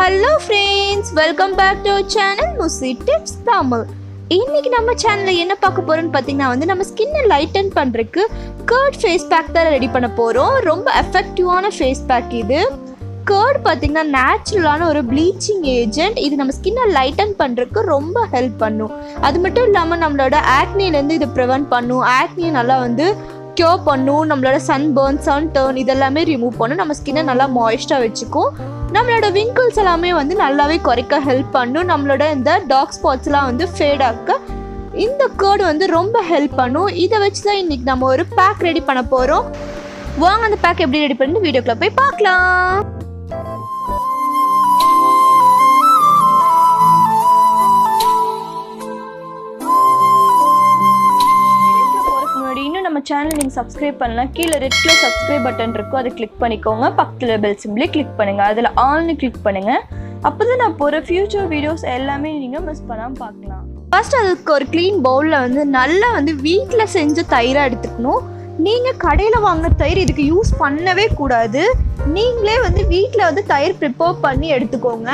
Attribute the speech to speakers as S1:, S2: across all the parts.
S1: Hello friends, welcome back to our channel Musi Tips Tamil. இன்னைக்கு நம்ம சேனல்ல என்ன பார்க்க போறோம்னு பாத்தீங்கன்னா நம்ம ஸ்கின்னை லைட்டன் பண்றதுக்கு கர்ட் ஃபேஸ் பேக் தான் ரெடி பண்ண போறோம். ரொம்ப எஃபெக்டிவான ஃபேஸ் பேக் இது. கர்ட் பாத்தீங்கன்னா நேச்சுரலான ஒரு ப்ளீச்சிங் ஏஜென்ட். இது நம்ம ஸ்கின்னை லைட்டன் பண்றதுக்கு ரொம்ப ஹெல்ப் பண்ணும். அது மட்டும் இல்லாம நம்மளோட ஆக்னில இருந்து இது ப்ரிவென்ட் பண்ணும். ஆக்னியை நல்லா க்யூர் பண்ணும். நம்மளோட சன்பர்ன், சன் டர்ன் இதெல்லாமே ரிமூவ் பண்ணும். நம்ம ஸ்கின்னை நல்லா மாய்ஸ்டாக வச்சுக்கும். நம்மளோட விங்கிள்ஸ் எல்லாமே நல்லாவே குறைக்க ஹெல்ப் பண்ணும். நம்மளோட இந்த டார்க் ஸ்பாட்ஸ்லாம் ஃபேட் ஆக்க இந்த கர்ட் ரொம்ப ஹெல்ப் பண்ணும். இதை வச்சு தான் இன்றைக்கி நம்ம ஒரு பேக் ரெடி பண்ண போகிறோம். வாங்க அந்த பேக் எப்படி ரெடி பண்ணி வீடியோக்குள்ள போய் பார்க்கலாம். இன்னும் நம்ம சேனல் நீங்கள் சப்ஸ்கிரைப் பண்ணலாம். கீழே ரெட் கலர் சப்ஸ்கிரைப் பட்டன் இருக்கும், அதை கிளிக் பண்ணிக்கோங்க. பக்கத்தில் பெல் சிம்பிளே கிளிக் பண்ணுங்கள். அதில் ஆல்னு கிளிக் பண்ணுங்கள். அப்போ தான் நான் போகிற ஃபியூச்சர் வீடியோஸ் எல்லாமே நீங்கள் மிஸ் பண்ணாமல் பார்க்கலாம். ஃபர்ஸ்ட் அதுக்கு ஒரு க்ளீன் பவுலில் நல்லா வீட்டில் செஞ்ச தயிராக எடுத்துக்கணும். நீங்கள் கடையில் வாங்கின தயிர் இதுக்கு யூஸ் பண்ணவே கூடாது. நீங்களே வீட்டில் தயிர் ப்ரிப்பேர் பண்ணி எடுத்துக்கோங்க.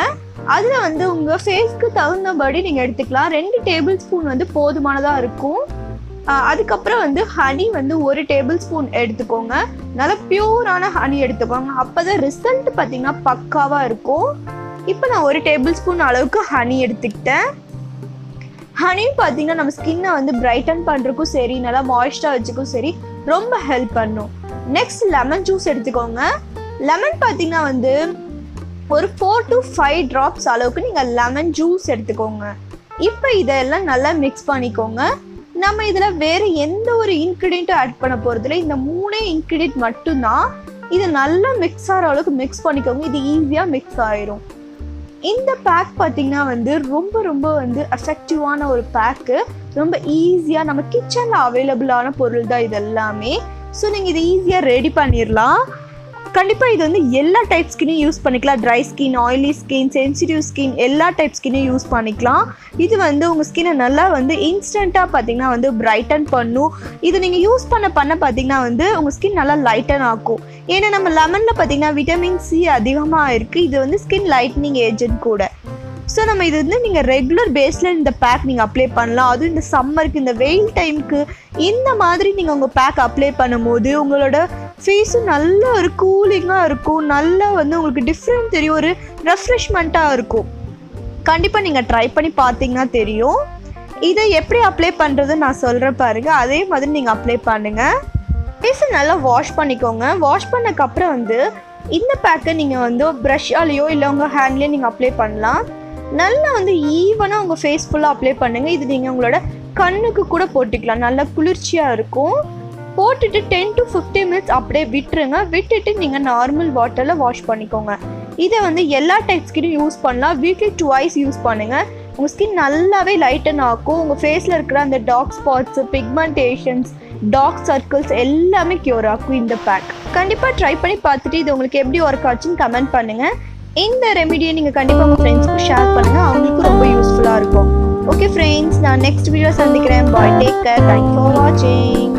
S1: அதில் உங்கள் ஃபேஸ்க்கு தகுந்தபடி நீங்கள் எடுத்துக்கலாம். 2 டேபிள் ஸ்பூன் போதுமானதாக இருக்கும். அதுக்கப்புறம் ஹனி 1 டேபிள் ஸ்பூன் எடுத்துக்கோங்க. நல்லா பியூரான ஹனி எடுத்துக்கோங்க. அப்போ தான் ரிசல்ட் பார்த்தீங்கன்னா பக்காவாக இருக்கும். இப்போ நான் 1 டேபிள் ஸ்பூன் அளவுக்கு ஹனி எடுத்துக்கிட்டேன். ஹனி பார்த்தீங்கன்னா நம்ம ஸ்கின்னை பிரைட்டன் பண்ணுறதுக்கும் சரி, நல்லா மாய்ஸ்டாக வச்சுக்கும் சரி ரொம்ப ஹெல்ப் பண்ணும். நெக்ஸ்ட் லெமன் ஜூஸ் எடுத்துக்கோங்க. லெமன் பார்த்தீங்கன்னா ஒரு 4 to 5 ட்ராப்ஸ் அளவுக்கு நீங்கள் லெமன் ஜூஸ் எடுத்துக்கோங்க. இப்போ இதெல்லாம் நல்லா மிக்ஸ் பண்ணிக்கோங்க. நம்ம இதில் வேறு எந்த ஒரு இன்க்ரீடியண்ட்டும் ஆட் பண்ண போகிறதில்ல. இந்த 3 இன்க்ரீடியன்ட் மட்டும்தான். இது நல்லா மிக்ஸ் ஆகிற அளவுக்கு மிக்ஸ் பண்ணிக்கோங்க. இது ஈஸியாக மிக்ஸ் ஆயிரும். இந்த பேக் பார்த்தீங்கன்னா ரொம்ப ரொம்ப எஃபெக்டிவான ஒரு பேக்கு. ரொம்ப ஈஸியாக நம்ம கிச்சனில் அவைலபிளான பொருள் தான் இது எல்லாமே. ஸோ நீங்கள் இதை ஈஸியாக ரெடி பண்ணிடலாம். கண்டிப்பாக இது எல்லா டைப் ஸ்கின்னையும் யூஸ் பண்ணிக்கலாம். Dry skin, oily skin, sensitive skin எல்லா டைப் ஸ்கின்னையும் யூஸ் பண்ணிக்கலாம். இது உங்கள் ஸ்கின்னை நல்லா இன்ஸ்டண்ட்டாக பார்த்தீங்கன்னா பிரைட்டன் பண்ணும். இது நீங்கள் யூஸ் பண்ண பார்த்தீங்கன்னா உங்கள் ஸ்கின் நல்லா லைட்டன் ஆக்கும். ஏன்னா நம்ம லெமனில் பார்த்தீங்கன்னா விட்டமின் சி அதிகமாக இருக்குது. இது ஸ்கின் லைட்னிங் ஏஜென்ட் கூட. ஸோ நம்ம இது நீங்கள் ரெகுலர் பேஸில் இந்த பேக் நீங்கள் அப்ளை பண்ணலாம். அதுவும் இந்த சம்மருக்கு, இந்த வெயில் டைமுக்கு இந்த மாதிரி நீங்கள் உங்கள் பேக் அப்ளை பண்ணும்போது உங்களோட ஃபேஸும் நல்ல ஒரு கூலிங்காக இருக்கும். நல்லா உங்களுக்கு டிஃப்ரெண்ட் தெரியும், ஒரு ரெஃப்ரெஷ்மெண்ட்டாக இருக்கும். கண்டிப்பாக நீங்கள் ட்ரை பண்ணி பார்த்தீங்கன்னா தெரியும். இதை எப்படி அப்ளை பண்ணுறதுன்னு நான் சொல்கிறேன் பாருங்கள். அதே மாதிரி நீங்கள் அப்ளை பண்ணுங்கள். ஃபேஸை நல்லா வாஷ் பண்ணிக்கோங்க. வாஷ் பண்ணக்கப்புறம் இந்த பேக்கை நீங்கள் ப்ரஷ்ஷாலேயோ இல்லை உங்கள் ஹேண்ட்லேயோ நீங்கள் அப்ளை பண்ணலாம். நல்லா ஈவனாக உங்கள் ஃபேஸ் ஃபுல்லாக அப்ளை பண்ணுங்கள். இது நீங்கள் உங்களோட கண்ணுக்கு கூட போட்டுக்கலாம். நல்லா குளிர்ச்சியாக இருக்கும். போட்டுட்டு 10 to 15 மினிட்ஸ் அப்படியே விட்டுருங்க. விட்டுட்டு நீங்கள் நார்மல் வாட்டரில் வாஷ் பண்ணிக்கோங்க. இதை எல்லா டைப் ஸ்கின்னும் யூஸ் பண்ணலாம். வீக்லி 2 யூஸ் பண்ணுங்கள். உங்கள் ஸ்கின் நல்லாவே லைட்டன் ஆக்கும். உங்கள் ஃபேஸில் இருக்கிற அந்த dark spots, pigmentations, dark circles எல்லாமே க்யூர் ஆக்கும் இந்த பேக். கண்டிப்பாக ட்ரை பண்ணி பார்த்துட்டு இது உங்களுக்கு எப்படி ஒர்க் ஆச்சுன்னு கமெண்ட் பண்ணுங்கள். இந்த ரெமிடியை நீங்கள் கண்டிப்பாக உங்கள் ஃப்ரெண்ட்ஸ்க்கு ஷேர் பண்ணுங்கள். அவங்களுக்கும் ரொம்ப யூஸ்ஃபுல்லாக இருக்கும். ஓகே ஃப்ரெண்ட்ஸ், நான் நெக்ஸ்ட் வீடியோ சந்திக்கிறேன். பாய், டேக் கேர், தேங்க்ஸ் ஃபார் வாட்சிங்.